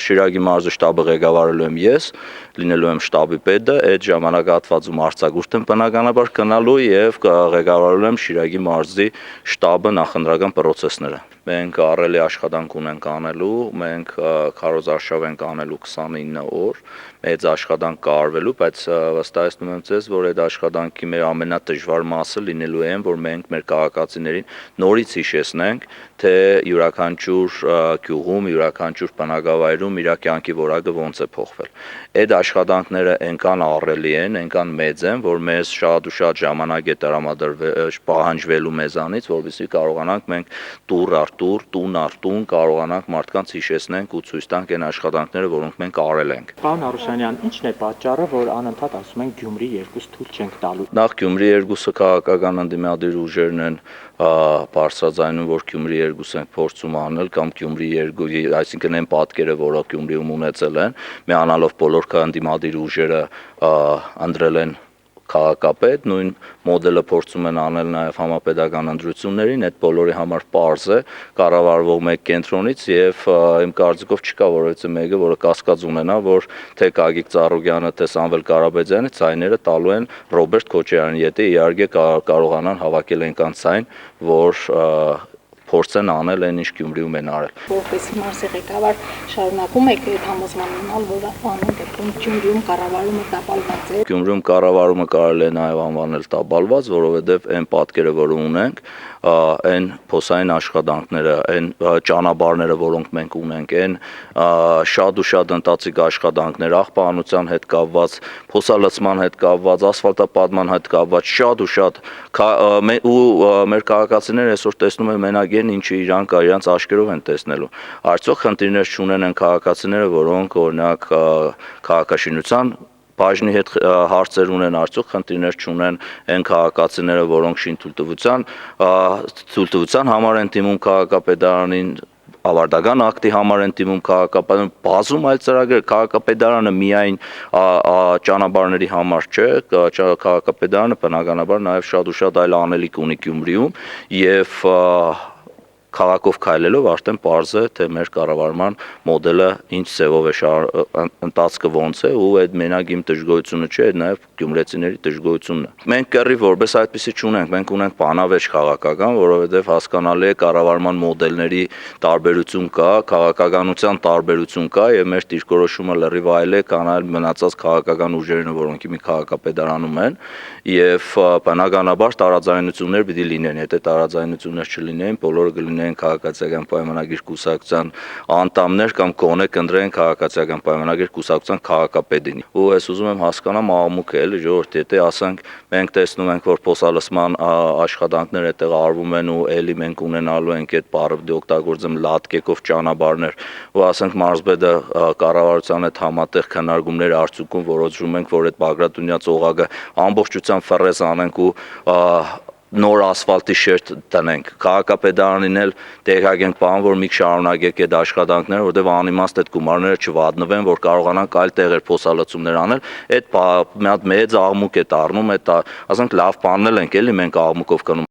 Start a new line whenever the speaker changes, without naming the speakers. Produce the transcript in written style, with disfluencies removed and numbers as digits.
Շիրակի մարզի շտաբը ղեկավարելու եմ ես, լինելու եմ շտաբի պետը, այդ ժամանակահատվածում արձակուրդ եմ բնականաբար գնալու եւ ղեկավարելու եմ Շիրակի մարզի շտաբը նախընտրական process-ները։ Մենք առելի աշխատանք ունենք անելու, մենք քարոզարշավ ենք անելու 29 օր, մեծ աշխատանք կա արվելու, բայց վստահեցնում եմ ձեզ, որ այդ աշխատանքի մեր ամենադժվար մասը լինելու է, որ մենք մեր քաղաքացիներին նորից հիշեցնենք, թե յուրաքանչյուր գյուղում, յուրաքանչյուր բնակավայրում իր կյանքի որակը ոնց է փոխվել։ Այդ աշխատանքները այնքան ահռելի են, այնքան մեծ են, որ մեզ շատ ու շատ ժամանակ է տրամադրվել, պահանջվելու մեզանից, որովհետեւ կարողանանք մենք տուր առ տուր, տուն առ տուն կարողանանք մարդկանց հիշեցնենք ու ցույց տանք այն աշխատանքները, որոնք մենք արել ենք։
Պարոն Արուշանյան, ի՞նչն է պատճառը, որ անընդհատ ասում են Գյումրի 2 թույլ չենք տալու։
Նախ Գյումրի 2-ը քաղաքական ընդդիմադիր ուժերն են բարձրաձայնում, որ Գյումրի 2 ենք փորձում անել կամ Գյումրի 2, այսինքն այն պատկերը, որը Գյումրիում ունեցել են, միանալով բոլոր ընդդիմադիր ուժերը ընտրել են քաղաքապետ, նույն մոդելը փորձում են անել նաև համապետական ընտրություններին, այդ բոլորի համար պարզ է, կառավարվող մեկ կենտրոնից եւ իմ կարծիքով չկա որևէ մեկը, որը կասկած ունենա, որ թե Գագիկ Ծառուկյանը, թե Սամվել Կարապետյանը ցայները տալու են Ռոբերտ Քոչարյանին, եթե իհարկե կարողանան հավաքել այնքան ցայն, որ փորձեն անել այն, ինչ Գյումրիում են արել։
Որպես մարզի ղեկավար շարունակում եք այդ համոզման ունենալ, որ անուն դեպքում Գյումրիում կառավարումը տապալված է։
Գյումրիում կառավարումը կարելի է նաև անվանել տապալված, որովհետև այն պատկերը, որը ունենք, այն փոսային աշխատանքները, այն ճանապարհները, որոնք մենք ունենք, այն շատ ու շատ ընթացիկ աշխատանքներ, աղբանության հետ կապված, փոսալցման հետ կապված, ասֆալտապատման հետ կապված, շատ ու շատ ու մեր քաղաքացիները այսօր տեսնում են մենակ այն, ինչը իրանց աչքերով են տեսնելու։ Արդյոք խնդիրներ չունեն են քաղաքացիները, որոնք օրինակ քաղաքաշինության բաժնի հետ հարցեր ունեն, արդյոք խնդիրներ չունեն այն քաղաքացիները, որոնք թույլտվության համար են դիմում քաղաքապետարանին, ավարտական ակտի համար են դիմում քաղաքապետարան, բազում այլ ծրագրեր, քաղաքապետարանը միայն ճանապարհների համար չէ, քաղաքապետարանը բնականաբար նաև շատ ու շատ այլ անելիք ունի Գյումրիում եւ քաղաքով քայլելով արդեն պարզ է, թե մեր կառավարման մոդելը ինչ ձևով է ընթացքը ոնց է ու այդ մենակ իմ դժգոհությունը չէ, այդ նաև գյումրեցիների դժգոհությունն է։ Մենք կռի որպես այդպեսի չունենք, մենք ունենք բանավեճ քաղաքական, որովհետև հասկանալի է կառավարման մոդելների տարբերություն կա, քաղաքականության տարբերություն կա եւ մեր դիրքորոշումը լրիվ այլ է, քան այլ մնացած քաղաքական ուժերն, որոնք մի քաղաքապետարանում են եւ բնականաբար տարաձայնություններ պիտի լինեն, եթե տարաձայնություններ չլինեն, բոլորը կլինեն քաղաքացիական պայմանագիր կուսակցության անդամներ կամ կողմը կընտրեն քաղաքացիական պայմանագիր կուսակցության քաղաքապետին։ Ու ես ուզում եմ հասկանամ աղմուկը էլի ժողովուրդ, եթե ասենք մենք տեսնում ենք, որ փոսալցման աշխատանքները այդտեղ արվում են ու էլի մենք ունենալու ենք այդ բառը օգտագործեմ լատկեկով ճանապարհներ ու ասենք մարզպետը կառավարության հետ համատեղ քննարկումներ արդյունքում որոշում ենք, որ այդ Բագրատունյաց օղակը ամբողջությամբ ֆռես անենք ու նոր ասֆալտի շերտ տնենք, քաղաքապետարանին էլ տեղակենք պահան, որ մի շարունակեք այդ աշխատանքները, որտեղ անիմաստ այդ գումարները չվատնվեն, որ կարողանանք այլ տեղեր փոսալցումներ անել, այդ մի հատ մեծ աղմուկ է դառնում, այդ ասենք լավ բանն ենք էլի մենք աղմուկով կնում,